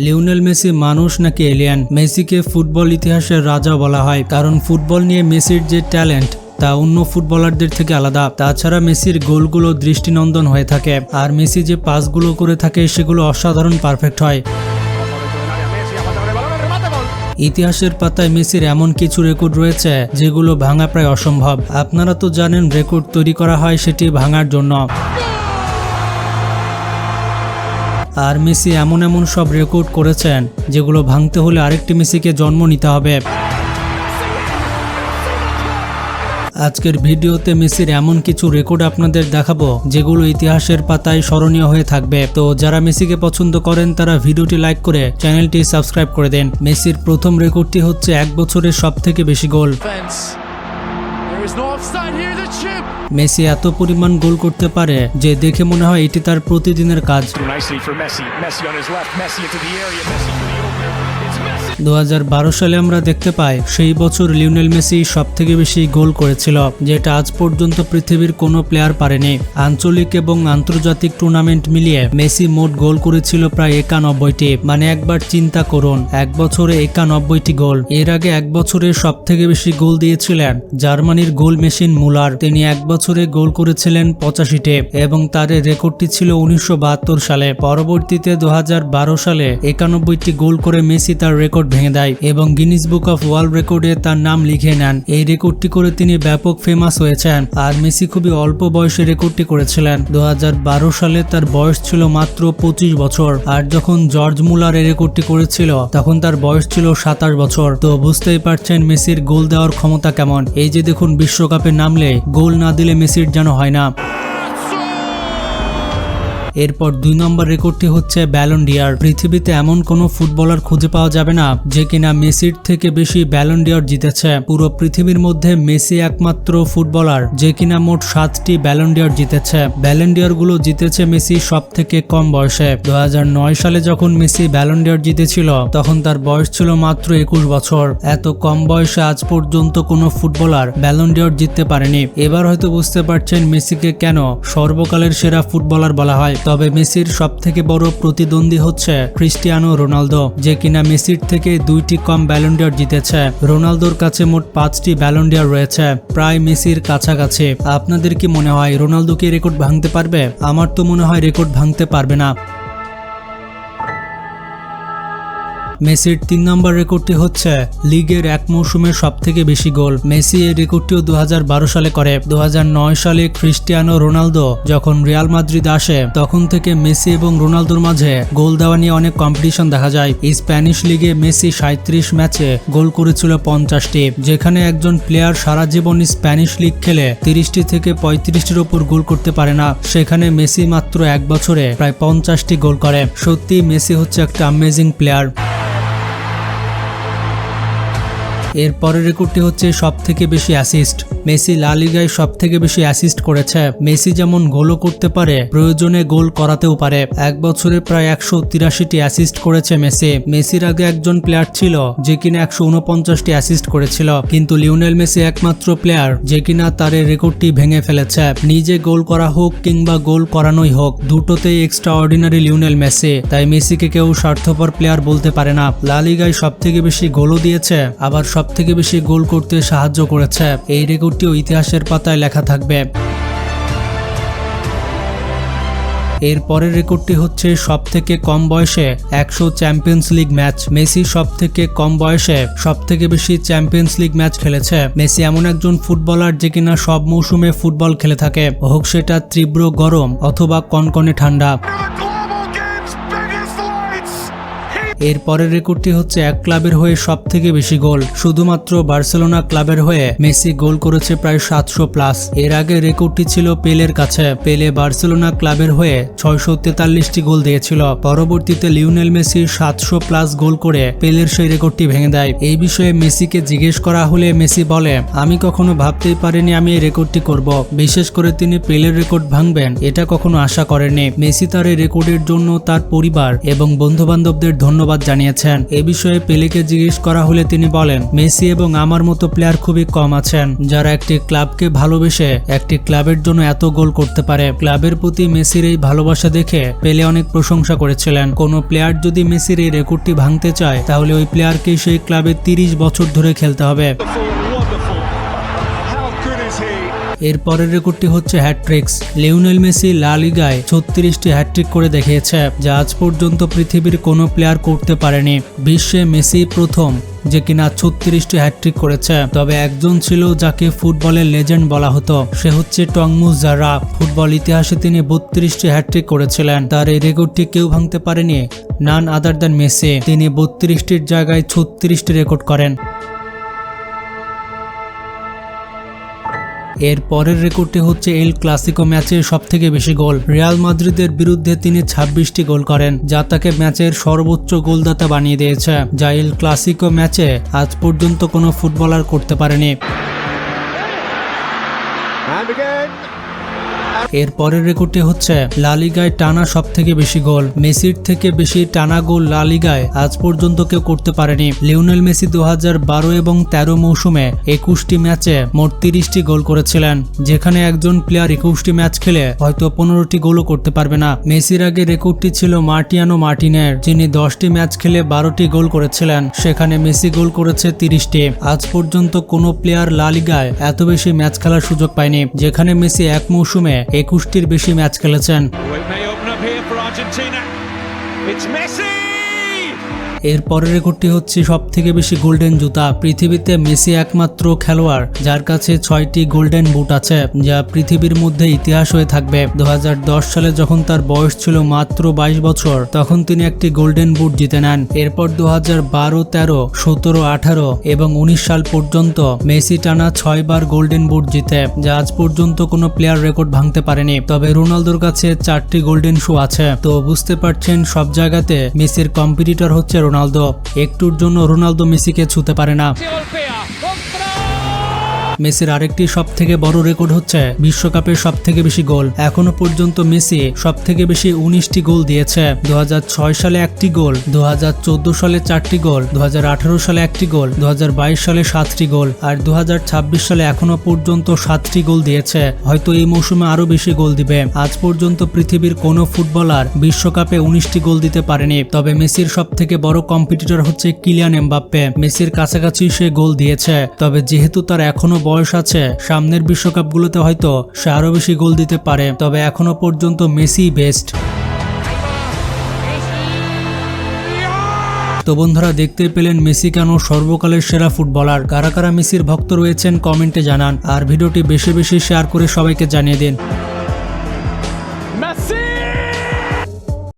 Lionel Messi মানুষ নাকি alien? মেসিকে ফুটবল ইতিহাসের রাজা বলা হয়, কারণ ফুটবল নিয়ে মেসির যে ট্যালেন্ট তা অন্য ফুটবলারদের থেকে আলাদা। তাছাড়া মেসির গোলগুলো দৃষ্টিনন্দন হয়ে থাকে, আর মেসি যে পাসগুলো করে থাকে সেগুলো অসাধারণ পারফেক্ট হয়। ইতিহাসের পাতায় মেসির এমন কিছু রেকর্ড রয়েছে যেগুলো ভাঙা প্রায় অসম্ভব। আপনারা তো জানেন রেকর্ড তৈরি করা হয় সেটি ভাঙার জন্য। আর মেসি এমন সব রেকর্ড করেছেন যেগুলো ভাঙতে হলে আরেকটি মেসিকে জন্ম নিতে হবে। আজকের ভিডিওতে মেসির এমন কিছু রেকর্ড আপনাদের দেখাবো যেগুলো ইতিহাসের পাতায় স্মরণীয় হয়ে থাকবে। তো যারা মেসিকে পছন্দ করেন তারা ভিডিওটি লাইক করে চ্যানেলটি সাবস্ক্রাইব করে দেন। মেসির প্রথম রেকর্ডটি হচ্ছে এক বছরের সবথেকে বেশি গোল। মেসি এত পরিমাণ গোল করতে পারে যে দেখে মনে হয় এটি তার প্রতিদিনের কাজ। 2012 সালে আমরা দেখতে পাই সেই বছর লিওনেল মেসি সবথেকে বেশি গোল করেছিল, যেটা আজ পর্যন্ত পৃথিবীর কোনো প্লেয়ার পারেনি। আঞ্চলিক এবং আন্তর্জাতিক টুর্নামেন্ট মিলিয়ে মেসি মোট গোল করেছিল প্রায় 91টি। মানে একবার চিন্তা করুন, এক বছরে 91টি গোল। এর আগে এক বছরে সবথেকে বেশি গোল দিয়েছিলেন জার্মানির গোল মেশিন মুলার। তিনি এক বছরে গোল করেছিলেন 85টি এবং তার রেকর্ডটি ছিল 1972 সালে। পরবর্তীতে 2012 সালে 91টি গোল করে মেসি তার রেকর্ড ভেঙে দেয় এবং গিনিস বুক অফ ওয়ার্ল্ড রেকর্ডে তার নাম লিখে নেন। এই রেকর্ডটি করে তিনি ব্যাপক ফেমাস হয়েছেন। আর মেসি খুবই অল্প বয়সে রেকর্ডটি করেছিলেন। 2012 সালে তার বয়স ছিল মাত্র 25 বছর। আর যখন জর্জ মুলার এই রেকর্ডটি করেছিল তখন তার বয়স ছিল 27 বছর। তো বুঝতেই পারছেন মেসির গোল দেওয়ার ক্ষমতা কেমন। এই যে দেখুন, বিশ্বকাপে নামলে গোল না দিলে মেসির যেন হয় না। এরপর 2 নম্বর রেকর্ডটি হচ্ছে ব্যালন ডি'র। পৃথিবীতে এমন কোনো ফুটবলার খুঁজে পাওয়া যাবে না যে কিনা মেসির থেকে বেশি ব্যালন ডি'র জিতেছে। পুরো পৃথিবীর মধ্যে মেসি একমাত্র ফুটবলার যে কিনা মোট 7টি ব্যালন ডি'র জিতেছে। ব্যালন ডি'র গুলো জিতেছে মেসি সব থেকে কম বয়সে। 2009 সালে যখন মেসি ব্যালন ডি'র জিতেছিল তখন তার বয়স ছিল মাত্র 21 বছর। এত কম বয়সে আজ পর্যন্ত কোনো ফুটবলার ব্যালন ডি'র জিততে পারেনি। এবার হয়তো বুঝতে পারছেন মেসিকে কেন সর্বকালের সেরা ফুটবলার বলা হয়। তবে মেসির সব থেকে বড় প্রতিদ্বন্দ্বী হচ্ছে ক্রিস্টিয়ানো রোনালদো, যে কিনা মেসির থেকে 2টি কম ব্যালন ডি'র জিতেছে। রোনালদোর কাছে মোট 5টি ব্যালন ডি'র রয়েছে, প্রায় মেসির কাছাকাছি। আপনাদের কি মনে হয় রোনালদো কি রেকর্ড ভাঙতে পারবে? আমার তো মনে হয় রেকর্ড ভাঙতে পারবে না। মেসির 3 নম্বর রেকর্ডটি হচ্ছে লিগের এক মৌসুমে সবথেকে বেশি গোল। মেসি এই রেকর্ডটিও 2012 সালে করে। 2009 সালে ক্রিস্টিয়ানো রোনালদো যখন রিয়াল মাদ্রিদ আসে তখন থেকে মেসি এবং রোনালদোর মাঝে গোল দেওয়া নিয়ে অনেক কম্পিটিশন দেখা যায়। স্প্যানিশ লিগে মেসি 37 ম্যাচে গোল করেছিল 50টি। যেখানে একজন প্লেয়ার সারা জীবন স্প্যানিশ লিগ খেলে 30টি থেকে 35টির উপর গোল করতে পারে না, সেখানে মেসি মাত্র এক বছরে প্রায় 50টি গোল করে। সত্যি মেসি হচ্ছে একটা অ্যামেজিং প্লেয়ার। এর পরের রেকর্ডটি হচ্ছে সবথেকে বেশি অ্যাসিস্ট। মেসি লা লিগায় সবথেকে বেশি অ্যাসিস্ট করেছে। মেসি যেমন গোলও করতে পারে, প্রয়োজনে গোল করাতেও পারে। এক বছরে প্রায় 183টি অ্যাসিস্ট করেছে মেসি। মেসির আগে একজন প্লেয়ার ছিল যে কিনা 149টি অ্যাসিস্ট করেছিল, কিন্তু লিওনেল মেসি একমাত্র প্লেয়ার যে কিনা তার এই রেকর্ডটি ভেঙে ফেলেছে। নিজে গোল করা হোক কিংবা গোল করানোই হোক, দুটোতেই এক্সট্রা অর্ডিনারি লিওনেল মেসি। তাই মেসিকে কেউ স্বার্থপর প্লেয়ার বলতে পারে না। লা লিগায় সবথেকে বেশি গোলও দিয়েছে, আবার সবথেকে বেশি গোল করতে সাহায্য করেছে। এই রেকর্ডটিও ইতিহাসের পাতায় লেখা থাকবে। এর পরের রেকর্ডটি হচ্ছে সবথেকে কম বয়সে 100 চ্যাম্পিয়ন্স লিগ ম্যাচ। মেসি সবথেকে কম বয়সে সবথেকে বেশি চ্যাম্পিয়ন্স লিগ ম্যাচ খেলেছে। মেসি এমন একজন ফুটবলার যে কিনা সব মৌসুমে ফুটবল খেলে থাকে, হোক সেটা তীব্র গরম অথবা কনকনে ঠান্ডা। এর পরের রেকর্ডটি হচ্ছে এক ক্লাবের হয়ে সবথেকে বেশি গোল। শুধুমাত্র বার্সেলোনা ক্লাবের হয়ে মেসি গোল করেছে প্রায় 700+। এর আগে রেকর্ডটি ছিল পেলের কাছে। পেলে বার্সেলোনা ক্লাবের হয়ে 643টি গোল দিয়েছিল। পরবর্তীতে লিওনেল মেসি 700+ গোল করে পেলের সেই রেকর্ডটি ভেঙে দেয়। এই বিষয়ে মেসিকে জিজ্ঞেস করা হলে মেসি বলে, আমি কখনো ভাবতেই পারিনি আমি এই রেকর্ডটি করব। বিশেষ করে তিনি পেলের রেকর্ড ভাঙবেন এটা কখনো আশা করেননি। মেসি তার এই রেকর্ডের জন্য তার পরিবার এবং বন্ধু বান্ধবদের ধন্যবাদ ধন্যবাদ জানিয়েছেন। এ বিষয়ে পেলেকে জিজ্ঞেস করা হলে তিনি বলেন, মেসি এবং আমার মতো প্লেয়ার খুবই কম আছেন যারা একটি ক্লাবকে ভালোবেসে একটি ক্লাবের জন্য এত গোল করতে পারে। ক্লাবের প্রতি মেসির এই ভালোবাসা দেখে পেলে অনেক প্রশংসা করেছিলেন। কোনো প্লেয়ার যদি মেসির এই রেকর্ডটি ভাঙতে চায় তাহলে ওই প্লেয়ারকে সেই ক্লাবে 30 বছর ধরে খেলতে হবে। এর পরের রেকর্ডটি হচ্ছে হ্যাটট্রিক্স। লিওনেল মেসি লা লিগায় 36টি হ্যাটট্রিক করে দেখিয়েছে, যা আজ পর্যন্ত পৃথিবীর কোনো প্লেয়ার করতে পারেনি। বিশ্বে মেসি প্রথম যে কিনা 36টি হ্যাটট্রিক করেছে। তবে একজন ছিল যাকে ফুটবলের লেজেন্ড বলা হতো, সে হচ্ছে টংমু জারা। ফুটবল ইতিহাসে তিনি 32টি হ্যাটট্রিক করেছিলেন। তার এই রেকর্ডটি কেউ ভাঙতে পারেনি, নান আদার দ্যান মেসি। তিনি 32টির জায়গায় 36টি রেকর্ড করেন। এর পরের রেকর্ডটি হচ্ছে এল ক্লাসিকো ম্যাচে সবথেকে বেশি গোল। রিয়াল মাদ্রিদের বিরুদ্ধে তিনি 26টি গোল করেন, যা তাকে ম্যাচের সর্বোচ্চ গোলদাতা বানিয়ে দিয়েছে, যা এল ক্লাসিকো ম্যাচে আজ পর্যন্ত কোনো ফুটবলার করতে পারেনি। এর পরের রেকর্ডটি হচ্ছে লা লিগায় টানা সবথেকে বেশি গোল। মেসির থেকে বেশি টানা গোল লা লিগায় আজ পর্যন্ত কেউ করতে পারেনি। লিওনেল মেসি 2012 এবং 13 মৌসুমে 21টি ম্যাচে মোট 30টি গোল করেছিলেন, যেখানে একজন প্লেয়ার 21টি ম্যাচ খেলে হয়তো 15টি গোলও করতে পারবে না। মেসির আগে রেকর্ডটি ছিল মার্টিয়ানো মার্টিনের, যিনি 10টি ম্যাচ খেলে 12টি গোল করেছিলেন। সেখানে মেসি গোল করেছে 30টি। আজ পর্যন্ত কোনো প্লেয়ার লা লিগায় এত বেশি ম্যাচ খেলার সুযোগ পায়নি, যেখানে মেসি এক মৌসুমে 21টির বেশি ম্যাচ খেলেছেন। এর পরের রেকর্ডটি হচ্ছে সবথেকে বেশি গোল্ডেন জুতা। পৃথিবীতে মেসি একমাত্র খেলোয়াড় যার কাছে 6টি গোল্ডেন বুট আছে, যা পৃথিবীর মধ্যে ইতিহাস হয়ে থাকবে। 2010 সালে যখন তার বয়স ছিল মাত্র 22 বছর, তখন তিনি একটি গোল্ডেন বুট জিতে নেন। এরপর 2012, 13, 17, 18 এবং 19 সাল পর্যন্ত মেসি টানা 6 বার গোল্ডেন বুট জিতে, যা আজ পর্যন্ত কোনো প্লেয়ার রেকর্ড ভাঙতে পারেনি। তবে রোনালদোর কাছে 4টি গোল্ডেন শু আছে। তো বুঝতে পারছেন, সব জায়গাতে মেসির কম্পিটিটর হচ্ছে রোনালদো। একটুর জন্য রোনালদো মেসিকে ছুঁতে পারে না। মেসির আরেকটি সবথেকে বড় রেকর্ড হচ্ছে বিশ্বকাপের সবথেকে বেশি গোল। এখনো পর্যন্ত মেসি সবথেকে বেশি 19টি গোল দিয়েছে। 2006 সালে 1টি গোল, 2014 সালে 4টি গোল, 2018 সালে 1টি গোল, 2022 সালে 7টি গোল, আর 2026 সালে এখনো পর্যন্ত 7টি গোল দিয়েছে। হয়তো এই মৌসুমে আরো বেশি গোল দিবে। আজ পর্যন্ত পৃথিবীর কোনো ফুটবলার বিশ্বকাপে 19টি গোল দিতে পারেনি। তবে মেসির সবথেকে বড় কম্পিটিটর হচ্ছে কিলিয়ান এমবাপ্পে। মেসির কাছাকাছি সে গোল দিয়েছে। তবে যেহেতু তার এখনো বয়স আছে, সামনের বিশ্বকাপগুলোতে হয়তো সে আরো বেশি গোল দিতে পারে। তবে এখনো পর্যন্ত মেসি বেস্ট। তো বন্ধুরা, দেখতে পেলেন মেসি কেন সর্বকালের সেরা ফুটবলার। কারা কারা মেসির ভক্ত রয়েছেন কমেন্টে জানান, আর ভিডিওটি বেশি বেশি শেয়ার করে সবাইকে জানিয়ে দিন।